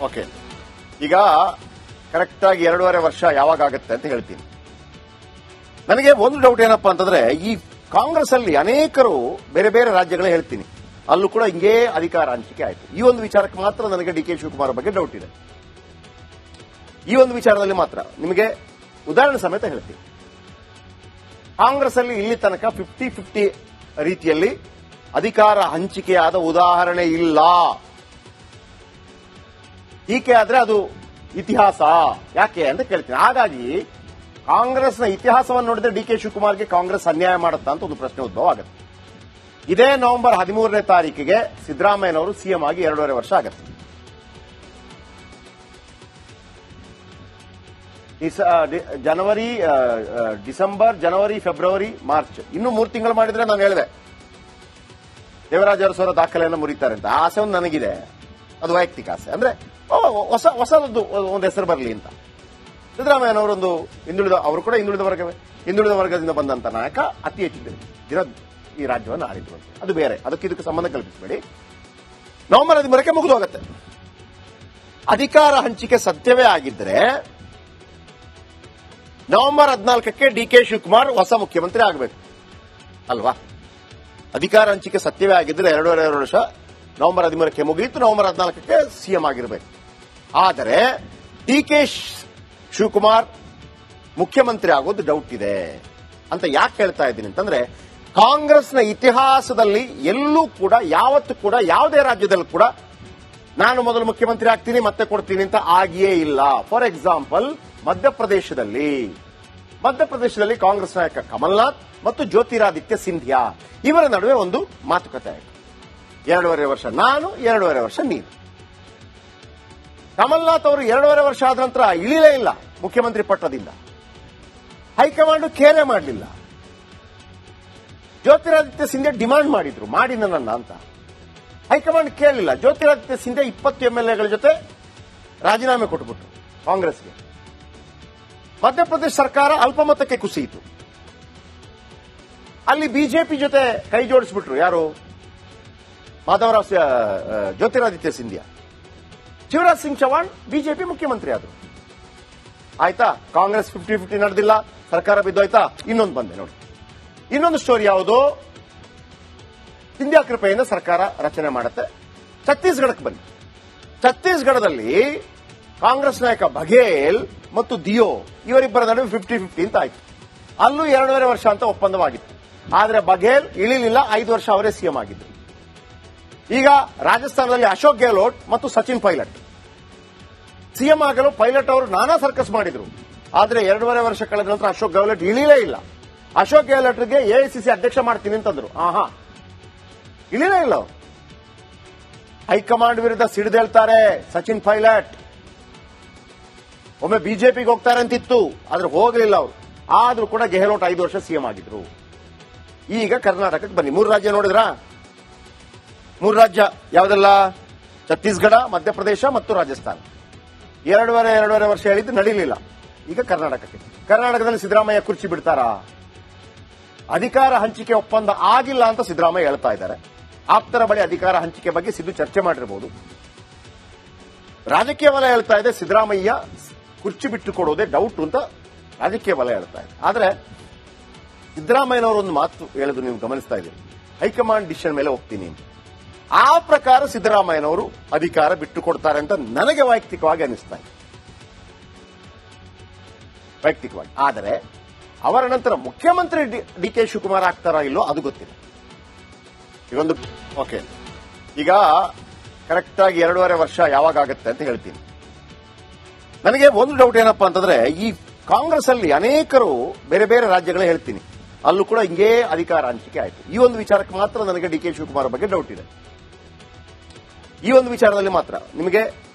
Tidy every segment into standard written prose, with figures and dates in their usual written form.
Okay, ಈಗ correct ಆಗಿ 2.5 ವರ್ಷ ಯಾವಾಗ ಆಗುತ್ತೆ ಅಂತ ಹೇಳ್ತೀನಿ. ನನಗೆ ಒಂದು ಡೌಟ್ ಏನಪ್ಪಾ ಅಂತಂದ್ರೆ, ಈ ಕಾಂಗ್ರೆಸ್ ಅಲ್ಲಿ ಅನೇಕರು ಬೇರೆ ಬೇರೆ ರಾಜ್ಯಗಳೇ ಹೇಳ್ತೀನಿ, ಅಲ್ಲೂ ಕೂಡ ಹಿಂಗೇ ಅಧಿಕಾರ ಹಂಚಿಕೆ ಆಯಿತು. ಈ ಒಂದು ವಿಚಾರಕ್ಕೆ ಮಾತ್ರ ನನಗೆ ಡಿ ಕೆ ಶಿವಕುಮಾರ್ ಬಗ್ಗೆ ಡೌಟ್ ಇದೆ. ಈ ಒಂದು ವಿಚಾರದಲ್ಲಿ ಮಾತ್ರ ನಿಮಗೆ ಉದಾಹರಣೆ ಸಮೇತ ಹೇಳ್ತೀನಿ. ಕಾಂಗ್ರೆಸ್ ಅಲ್ಲಿ ಇಲ್ಲಿ ತನಕ 50-50 ರೀತಿಯಲ್ಲಿ ಅಧಿಕಾರ ಹಂಚಿಕೆಯಾದ ಉದಾಹರಣೆ ಇಲ್ಲ. ಹೀಗೆ ಆದ್ರೆ ಅದು ಇತಿಹಾಸ ಯಾಕೆ ಅಂತ ಕೇಳ್ತೀನಿ. ಹಾಗಾಗಿ ಕಾಂಗ್ರೆಸ್ನ ಇತಿಹಾಸವನ್ನು ನೋಡಿದ್ರೆ ಡಿ ಕೆ ಶಿವಕುಮಾರ್ಗೆ ಕಾಂಗ್ರೆಸ್ ಅನ್ಯಾಯ ಮಾಡುತ್ತಾ ಅಂತ ಒಂದು ಪ್ರಶ್ನೆ ಉದ್ಭವ ಆಗುತ್ತೆ. ಇದೇ ನವೆಂಬರ್ 13ನೇ ತಾರೀಕಿಗೆ ಸಿದ್ದರಾಮಯ್ಯನವರು ಸಿಎಂ ಆಗಿ 2.5 ವರ್ಷ ಆಗುತ್ತೆ. ಡಿಸೆಂಬರ್, ಜನವರಿ, ಫೆಬ್ರವರಿ, ಮಾರ್ಚ್ ಇನ್ನು 3 ತಿಂಗಳು ಮಾಡಿದ್ರೆ ನಾನು ಹೇಳಿದೆ ದೇವರಾಜ ಅರಸು ದಾಖಲೆಯನ್ನು ಮುರಿತಾರೆ ಅಂತ. ಆ ಆಸೆ ಒಂದು ನನಗಿದೆ, ಅದು ವೈಯಕ್ತಿಕ ಆಸೆ. ಅಂದ್ರೆ ಹೊಸದೊಂದು ಒಂದು ಹೆಸರು ಬರಲಿ ಅಂತ. ಸಿದ್ದರಾಮಯ್ಯನವರೊಂದು ಅವರು ಕೂಡ ಹಿಂದುಳಿದ ವರ್ಗದಿಂದ ಬಂದಂತ ನಾಯಕ, ಅತಿ ಹೆಚ್ಚು ದಿನ ಈ ರಾಜ್ಯವನ್ನು ಆಳಿದ್ರು ಅಂತ. ಅದು ಬೇರೆ, ಇದಕ್ಕೆ ಸಂಬಂಧ ಕಲ್ಪಿಸಬೇಡಿ. ನವೆಂಬರ್ 13ಕ್ಕೆ ಮುಗಿದು ಹೋಗುತ್ತೆ. ಅಧಿಕಾರ ಹಂಚಿಕೆ ಸತ್ಯವೇ ಆಗಿದ್ರೆ ನವೆಂಬರ್ 14ಕ್ಕೆ ಡಿ ಕೆ ಶಿವಕುಮಾರ್ ಹೊಸ ಮುಖ್ಯಮಂತ್ರಿ ಆಗಬೇಕು ಅಲ್ವಾ? ಅಧಿಕಾರ ಹಂಚಿಕೆ ಸತ್ಯವೇ ಆಗಿದ್ರೆ 2.5 ವರ್ಷ ನವೆಂಬರ್ 13ಕ್ಕೆ ಮುಗಿಯಿತು, ನವೆಂಬರ್ 14ಕ್ಕೆ ಸಿಎಂ ಆಗಿರಬೇಕು. ಆದರೆ ಡಿ ಕೆ ಶಿವಕುಮಾರ್ ಮುಖ್ಯಮಂತ್ರಿ ಆಗೋದು ಡೌಟ್ ಇದೆ ಅಂತ ಯಾಕೆ ಹೇಳ್ತಾ ಇದ್ದೀನಿ ಅಂತಂದ್ರೆ, ಕಾಂಗ್ರೆಸ್ನ ಇತಿಹಾಸದಲ್ಲಿ ಎಲ್ಲೂ ಕೂಡ ಯಾವತ್ತೂ ಕೂಡ ಯಾವುದೇ ರಾಜ್ಯದಲ್ಲೂ ಕೂಡ ನಾನು ಮೊದಲು ಮುಖ್ಯಮಂತ್ರಿ ಆಗ್ತೀನಿ ಮತ್ತೆ ಕೊಡ್ತೀನಿ ಅಂತ ಆಗಿಯೇ ಇಲ್ಲ. ಫಾರ್ ಎಕ್ಸಾಂಪಲ್ ಮಧ್ಯಪ್ರದೇಶದಲ್ಲಿ ಕಾಂಗ್ರೆಸ್ ನಾಯಕ ಕಮಲ್ನಾಥ್ ಮತ್ತು ಜ್ಯೋತಿರಾದಿತ್ಯ ಸಿಂಧಿಯಾ ಇವರ ನಡುವೆ ಒಂದು ಮಾತುಕತೆ ಆಯಿತು. 2.5 ವರ್ಷ ನಾನು, 2.5 ವರ್ಷ ನೀನು. ಕಮಲ್ನಾಥ್ ಅವರು 2.5 ವರ್ಷ ಆದ ನಂತರ ಇಳಿಲೇ ಇಲ್ಲ ಮುಖ್ಯಮಂತ್ರಿ ಪಟ್ಟದಿಂದ. ಹೈಕಮಾಂಡ್ ಕೇರೆ ಮಾಡಲಿಲ್ಲ. ಜ್ಯೋತಿರಾದಿತ್ಯ ಸಿಂಧಿಯಾ ಡಿಮಾಂಡ್ ಮಾಡಿದ್ರು, ಮಾಡಿ ನನ್ನ ಅಂತ. ಹೈಕಮಾಂಡ್ ಕೇಳಲಿಲ್ಲ. ಜ್ಯೋತಿರಾದಿತ್ಯ ಸಿಂಧಿಯಾ 20 ಎಂಎಲ್ಎಗಳ ಜೊತೆ ರಾಜೀನಾಮೆ ಕೊಟ್ಟುಬಿಟ್ರು ಕಾಂಗ್ರೆಸ್ಗೆ. ಮಧ್ಯಪ್ರದೇಶ ಸರ್ಕಾರ ಅಲ್ಪಮತಕ್ಕೆ ಕುಸಿಯಿತು. ಅಲ್ಲಿ ಬಿಜೆಪಿ ಜೊತೆ ಕೈ ಜೋಡಿಸ್ಬಿಟ್ರು. ಯಾರು? ಮಾಧವರಾವ್ ಜ್ಯೋತಿರಾದಿತ್ಯ ಸಿಂಧಿಯಾ. ಶಿವರಾಜ್ ಸಿಂಗ್ ಚೌಹಾಣ್ ಬಿಜೆಪಿ ಮುಖ್ಯಮಂತ್ರಿ ಆದರು. ಆಯ್ತಾ? ಕಾಂಗ್ರೆಸ್ 50-50 ನಡೆದಿಲ್ಲ, ಸರ್ಕಾರ ಬಿದ್ದೋಯ್ತಾ? ಇನ್ನೊಂದು ಬಂದೆ ನೋಡಿ. ಇನ್ನೊಂದು ಸ್ಟೋರಿ ಯಾವುದು? ಸಿಂಧಿಯಾ ಕೃಪೆಯಿಂದ ಸರ್ಕಾರ ರಚನೆ ಮಾಡುತ್ತೆ. ಛತ್ತೀಸ್ಗಢಕ್ಕೆ ಬನ್ನಿ. ಛತ್ತೀಸ್ಗಢದಲ್ಲಿ ಕಾಂಗ್ರೆಸ್ ನಾಯಕ ಬಘೇಲ್ ಮತ್ತು ದಿಯೋ ಇವರಿಬ್ಬರ ನಡುವೆ 50-50 ಅಂತ ಆಯ್ತು. ಅಲ್ಲೂ 2.5 ವರ್ಷ ಅಂತ ಒಪ್ಪಂದವಾಗಿತ್ತು. ಆದರೆ ಬಘೇಲ್ ಇಳಿಲಿಲ್ಲ, 5 ವರ್ಷ ಅವರೇ ಸಿಎಂ ಆಗಿದ್ರು. ಈಗ ರಾಜಸ್ಥಾನದಲ್ಲಿ ಅಶೋಕ್ ಗೆಹ್ಲೋಟ್ ಮತ್ತು ಸಚಿನ್ ಪೈಲಟ್ ಸಿಎಂ ಆಗಲು ಪೈಲಟ್ ಅವರು ನಾನಾ ಸರ್ಕಸ್ ಮಾಡಿದ್ರು. ಆದರೆ 2.5 ವರ್ಷ ಕಳೆದ ನಂತರ ಅಶೋಕ್ ಗೆಹ್ಲೋಟ್ ಇಳಿಲೇ ಇಲ್ಲ. ಅಶೋಕ್ ಗೆಹ್ಲೋಟ್ಗೆ ಎಐಸಿಸಿ ಅಧ್ಯಕ್ಷ ಮಾಡ್ತೀನಿ ಅಂತಂದ್ರು. ಇಳಿಲೇ ಇಲ್ಲ ಅವರು. ಹೈಕಮಾಂಡ್ ವಿರುದ್ಧ ಸಿಡಿದೇಳ್ತಾರೆ ಸಚಿನ್ ಪೈಲಟ್. ಒಮ್ಮೆ ಬಿಜೆಪಿಗೆ ಹೋಗ್ತಾರೆ ಅಂತಿತ್ತು, ಆದ್ರೆ ಹೋಗಲಿಲ್ಲ ಅವರು. ಆದ್ರೂ ಕೂಡ ಗೆಹ್ಲೋಟ್ 5 ವರ್ಷ ಸಿಎಂ ಆಗಿದ್ರು. ಈಗ ಕರ್ನಾಟಕಕ್ಕೆ ಬನ್ನಿ. 3 ರಾಜ್ಯ ನೋಡಿದ್ರಾ? 3 ರಾಜ್ಯ ಯಾವುದೆಲ್ಲ? ಛತ್ತೀಸ್ಗಢ, ಮಧ್ಯಪ್ರದೇಶ ಮತ್ತು ರಾಜಸ್ಥಾನ. 2.5 ವರ್ಷ ಹೇಳಿದ್ದು ನಡೀಲಿಲ್ಲ. ಈಗ ಕರ್ನಾಟಕದಲ್ಲಿ ಸಿದ್ದರಾಮಯ್ಯ ಕುರ್ಚಿ ಬಿಡ್ತಾರಾ? ಅಧಿಕಾರ ಹಂಚಿಕೆ ಒಪ್ಪಂದ ಆಗಿಲ್ಲ ಅಂತ ಸಿದ್ದರಾಮಯ್ಯ ಹೇಳ್ತಾ ಇದ್ದಾರೆ. ಆಪ್ತರ ಬಳಿ ಅಧಿಕಾರ ಹಂಚಿಕೆ ಬಗ್ಗೆ ಸಿದ್ದು ಚರ್ಚೆ ಮಾಡಿರಬಹುದು. ರಾಜಕೀಯ ವಲಯ ಹೇಳ್ತಾ ಇದೆ ಸಿದ್ದರಾಮಯ್ಯ ಕುರ್ಚಿ ಬಿಟ್ಟು ಕೊಡೋದೇ ಡೌಟ್ ಅಂತ ರಾಜಕೀಯ ವಲಯ ಹೇಳ್ತಾ ಇದೆ. ಆದ್ರೆ ಸಿದ್ದರಾಮಯ್ಯನವರು ಒಂದು ಮಾತು ಹೇಳಿದ್ರು, ನೀವು ಗಮನಿಸ್ತಾ ಇದ್ದೀರಿ, ಹೈಕಮಾಂಡ್ ಡಿಸಿಷನ್ ಮೇಲೆ ಹೋಗ್ತೀನಿ. ಆ ಪ್ರಕಾರ ಸಿದ್ದರಾಮಯ್ಯನವರು ಅಧಿಕಾರ ಬಿಟ್ಟು ಕೊಡ್ತಾರೆ ಅಂತ ನನಗೆ ವೈಯಕ್ತಿಕವಾಗಿ ಅನಿಸ್ತಾ ಇದೆ. ಆದರೆ ಅವರ ನಂತರ ಮುಖ್ಯಮಂತ್ರಿ ಡಿ ಕೆ ಶಿವಕುಮಾರ್ ಆಗ್ತಾರಾ ಇಲ್ಲೋ ಅದು ಗೊತ್ತಿಲ್ಲ. ಈಗ ಕರೆಕ್ಟ್ ಆಗಿ 2.5 ವರ್ಷ ಯಾವಾಗ ಆಗುತ್ತೆ ಅಂತ ಹೇಳ್ತೀನಿ. ನನಗೆ ಒಂದು ಡೌಟ್ ಏನಪ್ಪಾ ಅಂತಂದ್ರೆ, ಈ ಕಾಂಗ್ರೆಸ್ ಅಲ್ಲಿ ಅನೇಕರು ಬೇರೆ ಬೇರೆ ರಾಜ್ಯಗಳೇ ಹೇಳ್ತೀನಿ, ಅಲ್ಲೂ ಕೂಡ ಹಿಂಗೇ ಅಧಿಕಾರ ಹಂಚಿಕೆ ಆಯಿತು. ಈ ಒಂದು ವಿಚಾರಕ್ಕೆ ಮಾತ್ರ ನನಗೆ ಡಿ ಕೆ ಶಿವಕುಮಾರ್ ಬಗ್ಗೆ ಡೌಟ್ ಇದೆ. ಈ ಒಂದು ವಿಚಾರದಲ್ಲಿ ಮಾತ್ರ ನಿಮಗೆ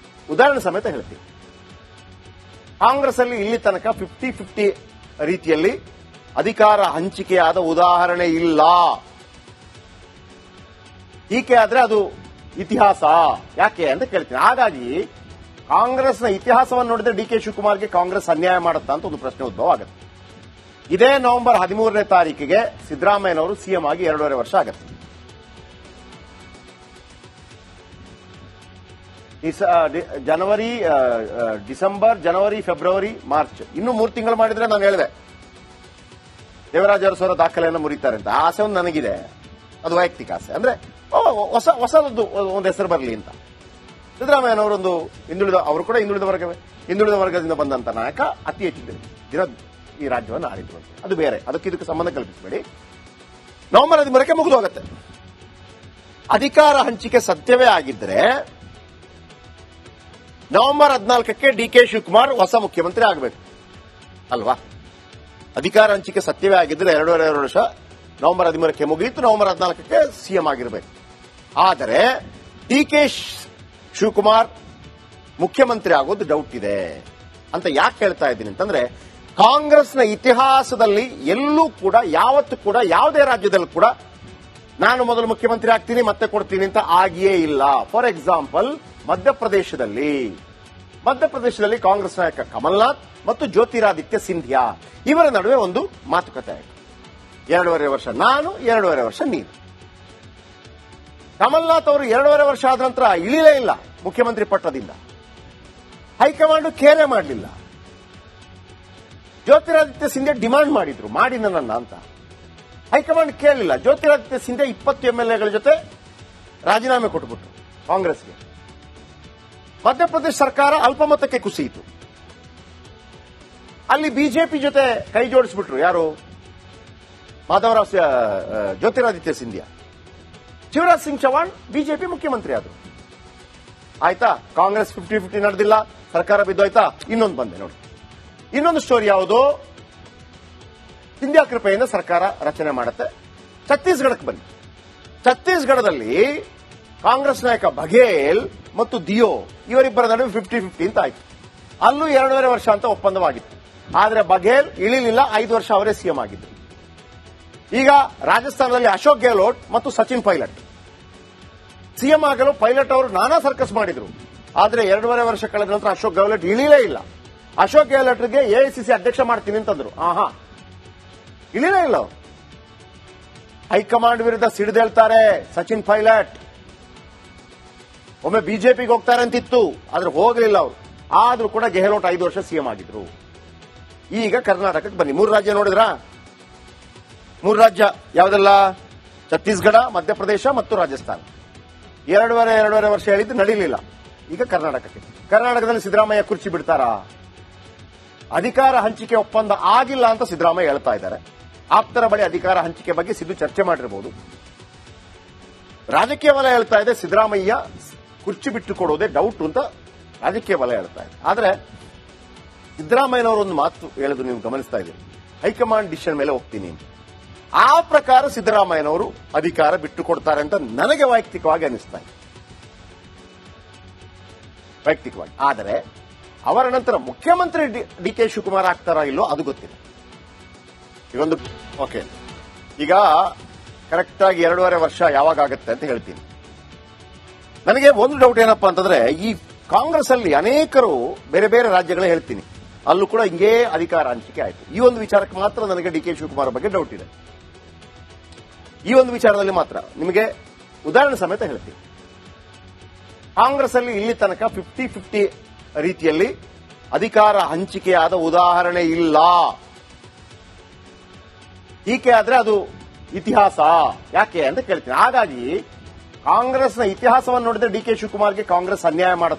ಉದಾಹರಣೆ ಸಮೇತ ಹೇಳ್ತೀನಿ. ಕಾಂಗ್ರೆಸ್ ಅಲ್ಲಿ ಇಲ್ಲಿ ತನಕ 50-50 ರೀತಿಯಲ್ಲಿ ಅಧಿಕಾರ ಹಂಚಿಕೆಯಾದ ಉದಾಹರಣೆ ಇಲ್ಲ. ಹೀಗೆ ಆದ್ರೆ ಅದು ಇತಿಹಾಸ ಯಾಕೆ ಅಂತ ಕೇಳ್ತೀನಿ. ಹಾಗಾಗಿ ಕಾಂಗ್ರೆಸ್ನ ಇತಿಹಾಸವನ್ನು ನೋಡಿದ್ರೆ ಡಿ ಕೆ ಶಿವಕುಮಾರ್ಗೆ ಕಾಂಗ್ರೆಸ್ ಅನ್ಯಾಯ ಮಾಡುತ್ತಾ ಅಂತ ಒಂದು ಪ್ರಶ್ನೆ ಉದ್ಭವ ಆಗುತ್ತೆ. ಇದೇ ನವೆಂಬರ್ 13ನೇ ತಾರೀಕಿಗೆ ಸಿದ್ದರಾಮಯ್ಯನವರು ಸಿಎಂ ಆಗಿ 2.5 ವರ್ಷ ಆಗುತ್ತೆ. ಜನವರಿ, ಡಿಸೆಂಬರ್, ಜನವರಿ, ಫೆಬ್ರವರಿ, ಮಾರ್ಚ್ ಇನ್ನು 3 ತಿಂಗಳು ಮಾಡಿದ್ರೆ ನಾನು ಹೇಳಿದೆ ದೇವರಾಜ ಅರಸು ದಾಖಲೆಯನ್ನು ಮುರಿತಾರೆ ಅಂತ. ಆ ಆಸೆ ಒಂದು ನನಗಿದೆ, ಅದು ವೈಯಕ್ತಿಕ ಆಸೆ. ಅಂದ್ರೆ ಹೊಸದೊಂದು ಒಂದು ಹೆಸರು ಬರಲಿ ಅಂತ. ಸಿದ್ದರಾಮಯ್ಯನವರೊಂದು ಅವರು ಕೂಡ ಹಿಂದುಳಿದ ವರ್ಗದಿಂದ ಬಂದಂತ ನಾಯಕ, ಅತಿ ಹೆಚ್ಚು ದಿನ ಈ ರಾಜ್ಯವನ್ನು ಆಳಿದ್ರು ಅಂತ. ಅದು ಬೇರೆ, ಇದಕ್ಕೆ ಸಂಬಂಧ ಕಲ್ಪಿಸಬೇಡಿ. ನವೆಂಬರ್ 13ಕ್ಕೆ ಮುಗಿದು ಹೋಗುತ್ತೆ. ಅಧಿಕಾರ ಹಂಚಿಕೆ ಸತ್ಯವೇ ಆಗಿದ್ರೆ ನವೆಂಬರ್ 14ಕ್ಕೆ ಡಿ.ಕೆ. ಶಿವಕುಮಾರ್ ಹೊಸ ಮುಖ್ಯಮಂತ್ರಿ ಆಗಬೇಕು ಅಲ್ವಾ? ಅಧಿಕಾರ ಹಂಚಿಕೆ ಸತ್ಯವೇ ಆಗಿದ್ರೆ 2.5 ವರ್ಷ ನವೆಂಬರ್ 13ಕ್ಕೆ ಮುಗಿಯಿತು, ನವೆಂಬರ್ 14ಕ್ಕೆ ಸಿಎಂ ಆಗಿರಬೇಕು. ಆದರೆ ಡಿ.ಕೆ. ಶಿವಕುಮಾರ್ ಮುಖ್ಯಮಂತ್ರಿ ಆಗೋದು ಡೌಟ್ ಇದೆ ಅಂತ ಯಾಕೆ ಹೇಳ್ತಾ ಇದ್ದೀನಿ ಅಂತಂದ್ರೆ, ಕಾಂಗ್ರೆಸ್ನ ಇತಿಹಾಸದಲ್ಲಿ ಎಲ್ಲೂ ಕೂಡ ಯಾವತ್ತೂ ಕೂಡ ಯಾವುದೇ ರಾಜ್ಯದಲ್ಲೂ ಕೂಡ ನಾನು ಮೊದಲು ಮುಖ್ಯಮಂತ್ರಿ ಆಗ್ತೀನಿ ಮತ್ತೆ ಕೊಡ್ತೀನಿ ಅಂತ ಆಗಿಯೇ ಇಲ್ಲ. ಫಾರ್ ಎಕ್ಸಾಂಪಲ್ ಮಧ್ಯಪ್ರದೇಶದಲ್ಲಿ ಕಾಂಗ್ರೆಸ್ ನಾಯಕ ಕಮಲ್ನಾಥ್ ಮತ್ತು ಜ್ಯೋತಿರಾದಿತ್ಯ ಸಿಂಧಿಯಾ ಇವರ ನಡುವೆ ಒಂದು ಮಾತುಕತೆ ಆಯಿತು. 2.5 ವರ್ಷ ನಾನು, 2.5 ವರ್ಷ ನೀನು. ಕಮಲ್ನಾಥ್ ಅವರು 2.5 ವರ್ಷ ಆದ ನಂತರ ಇಳಿಲೇ ಇಲ್ಲ ಮುಖ್ಯಮಂತ್ರಿ ಪಟ್ಟದಿಂದ. ಹೈಕಮಾಂಡ್ ಕೇರೆ ಮಾಡಲಿಲ್ಲ. ಜ್ಯೋತಿರಾದಿತ್ಯ ಸಿಂಧಿಯಾ ಡಿಮಾಂಡ್ ಮಾಡಿದ್ರು, ಮಾಡಿ ನನ್ನ ಅಂತ. ಹೈಕಮಾಂಡ್ ಕೇಳಲಿಲ್ಲ. ಜ್ಯೋತಿರಾದಿತ್ಯ ಸಿಂಧಿಯಾ 20 MLAಗಳ ಜೊತೆ ರಾಜೀನಾಮೆ ಕೊಟ್ಟುಬಿಟ್ರು ಕಾಂಗ್ರೆಸ್ಗೆ. ಮಧ್ಯಪ್ರದೇಶ ಸರ್ಕಾರ ಅಲ್ಪಮತಕ್ಕೆ ಕುಸಿಯಿತು. ಅಲ್ಲಿ ಬಿಜೆಪಿ ಜೊತೆ ಕೈ ಜೋಡಿಸಿಬಿಟ್ರು. ಯಾರು? ಜ್ಯೋತಿರಾದಿತ್ಯ ಸಿಂಧಿಯಾ. ಶಿವರಾಜ್ ಸಿಂಗ್ ಚೌಹಾಣ್ ಬಿಜೆಪಿ ಮುಖ್ಯಮಂತ್ರಿ ಆದರು. ಆಯ್ತಾ? ಕಾಂಗ್ರೆಸ್ 50-50 ನಡೆದಿಲ್ಲ, ಸರ್ಕಾರ ಬಿದ್ದೋಯ್ತಾ? ಇನ್ನೊಂದು ಬಂದೆ ನೋಡಿ. ಇನ್ನೊಂದು ಸ್ಟೋರಿ ಯಾವುದು? ಸಿಂಧಿಯಾ ಕೃಪೆಯಿಂದ ಸರ್ಕಾರ ರಚನೆ ಮಾಡುತ್ತೆ. ಛತ್ತೀಸ್ಗಢಕ್ಕೆ ಬನ್ನಿ. ಛತ್ತೀಸ್ಗಢದಲ್ಲಿ ಕಾಂಗ್ರೆಸ್ ನಾಯಕ ಬಘೇಲ್ ಮತ್ತು ದಿಯೋ ಇವರಿಬ್ಬರ ನಡುವೆ 50-50 ಅಂತ ಆಯ್ತು. ಅಲ್ಲೂ 2.5 ವರ್ಷ ಅಂತ ಒಪ್ಪಂದವಾಗಿತ್ತು. ಆದರೆ ಬಘೇಲ್ ಇಳಿಲಿಲ್ಲ, 5 ವರ್ಷ ಅವರೇ ಸಿಎಂ ಆಗಿದ್ರು. ಈಗ ರಾಜಸ್ಥಾನದಲ್ಲಿ ಅಶೋಕ್ ಗೆಹ್ಲೋಟ್ ಮತ್ತು ಸಚಿನ್ ಪೈಲಟ್ ಸಿಎಂ ಆಗಲು ಪೈಲಟ್ ಅವರು ನಾನಾ ಸರ್ಕಸ್ ಮಾಡಿದ್ರು. ಆದರೆ 2.5 ವರ್ಷ ಕಳೆದ ನಂತರ ಅಶೋಕ್ ಗೆಹ್ಲೋಟ್ ಇಳಿಲೇ ಇಲ್ಲ. ಅಶೋಕ್ ಗೆಹ್ಲೋಟ್ಗೆ ಎಐಸಿಸಿ ಅಧ್ಯಕ್ಷ ಮಾಡ್ತೀನಿ ಅಂತಂದ್ರು. ಇಳಿಲೇ ಇಲ್ಲ ಅವರು. ಹೈಕಮಾಂಡ್ ವಿರುದ್ಧ ಸಿಡಿದೇಳ್ತಾರೆ ಸಚಿನ್ ಪೈಲಟ್. ಒಮ್ಮೆ ಬಿಜೆಪಿಗೆ ಹೋಗ್ತಾರೆ ಅಂತಿತ್ತು, ಆದ್ರೆ ಹೋಗಲಿಲ್ಲ ಅವರು. ಆದ್ರೂ ಕೂಡ ಗೆಹ್ಲೋಟ್ 5 ವರ್ಷ ಸಿಎಂ ಆಗಿದ್ರು. ಈಗ ಕರ್ನಾಟಕಕ್ಕೆ ಬನ್ನಿ. 3 ರಾಜ್ಯ ನೋಡಿದ್ರಾ? 3 ರಾಜ್ಯ ಯಾವುದೆಲ್ಲ? ಛತ್ತೀಸ್ಗಢ, ಮಧ್ಯಪ್ರದೇಶ ಮತ್ತು ರಾಜಸ್ಥಾನ. 2.5 ವರ್ಷ ಹೇಳಿದ್ದು ನಡೀಲಿಲ್ಲ. ಈಗ ಕರ್ನಾಟಕದಲ್ಲಿ ಸಿದ್ದರಾಮಯ್ಯ ಕುರ್ಚಿ ಬಿಡ್ತಾರಾ? ಅಧಿಕಾರ ಹಂಚಿಕೆ ಒಪ್ಪಂದ ಆಗಿಲ್ಲ ಅಂತ ಸಿದ್ದರಾಮಯ್ಯ ಹೇಳ್ತಾ ಇದ್ದಾರೆ. ಆಪ್ತರ ಬಳಿ ಅಧಿಕಾರ ಹಂಚಿಕೆ ಬಗ್ಗೆ ಸಿದ್ದು ಚರ್ಚೆ ಮಾಡಿರಬಹುದು. ರಾಜಕೀಯ ವಲಯ ಹೇಳ್ತಾ ಇದೆ ಸಿದ್ದರಾಮಯ್ಯ ಕುರ್ಚಿ ಬಿಟ್ಟು ಕೊಡೋದೇ ಡೌಟ್ ಅಂತ ರಾಜಕೀಯ ವಲಯ ಹೇಳ್ತಾ ಇದೆ. ಆದರೆ ಸಿದ್ದರಾಮಯ್ಯನವರೊಂದು ಮಾತು ಹೇಳಿದ್ರು, ನೀವು ಗಮನಿಸ್ತಾ ಇದ್ದೀರಿ, ಹೈಕಮಾಂಡ್ ಡಿಸಿಷನ್ ಮೇಲೆ ಹೋಗ್ತೀನಿ ಅಂತ. ಆ ಪ್ರಕಾರ ಸಿದ್ದರಾಮಯ್ಯನವರು ಅಧಿಕಾರ ಬಿಟ್ಟು ಕೊಡ್ತಾರೆ ಅಂತ ನನಗೆ ವೈಯಕ್ತಿಕವಾಗಿ ಅನಿಸ್ತಾ ಇದೆ. ಆದರೆ ಅವರ ನಂತರ ಮುಖ್ಯಮಂತ್ರಿ ಡಿ.ಕೆ. ಶಿವಕುಮಾರ್ ಆಗ್ತಾರಾ ಇಲ್ಲೋ ಅದು ಗೊತ್ತಿಲ್ಲ. ಈಗ ಕರೆಕ್ಟ್ ಆಗಿ 2.5 ವರ್ಷ ಯಾವಾಗ ಆಗುತ್ತೆ ಅಂತ ಹೇಳ್ತೀನಿ. ನನಗೆ ಒಂದು ಡೌಟ್ ಏನಪ್ಪಾ ಅಂತಂದ್ರೆ, ಈ ಕಾಂಗ್ರೆಸ್ ಅಲ್ಲಿ ಅನೇಕರು ಬೇರೆ ಬೇರೆ ರಾಜ್ಯಗಳೇ ಹೇಳ್ತೀನಿ, ಅಲ್ಲೂ ಕೂಡ ಹಿಂಗೇ ಅಧಿಕಾರ ಹಂಚಿಕೆ ಆಯಿತು. ಈ ಒಂದು ವಿಚಾರಕ್ಕೆ ಮಾತ್ರ ನನಗೆ ಡಿ.ಕೆ. ಶಿವಕುಮಾರ್ ಬಗ್ಗೆ ಡೌಟ್ ಇದೆ. ಈ ಒಂದು ವಿಚಾರದಲ್ಲಿ ಮಾತ್ರ ನಿಮಗೆ ಉದಾಹರಣೆ ಸಮೇತ ಹೇಳ್ತೀನಿ. ಕಾಂಗ್ರೆಸ್ ಅಲ್ಲಿ ಇಲ್ಲಿ ತನಕ 50-50 ರೀತಿಯಲ್ಲಿ ಅಧಿಕಾರ ಹಂಚಿಕೆಯಾದ ಉದಾಹರಣೆ ಇಲ್ಲ. ಹೀಗೆ ಆದ್ರೆ ಅದು ಇತಿಹಾಸ ಯಾಕೆ ಅಂತ ಕೇಳ್ತೀನಿ. ಹಾಗಾಗಿ ಕಾಂಗ್ರೆಸ್ನ ಇತಿಹಾಸವನ್ನು ನೋಡಿದ್ರೆ ಡಿ.ಕೆ. ಶಿವಕುಮಾರ್ಗೆ ಕಾಂಗ್ರೆಸ್ ಅನ್ಯಾಯ ಮಾಡುತ್ತೆ.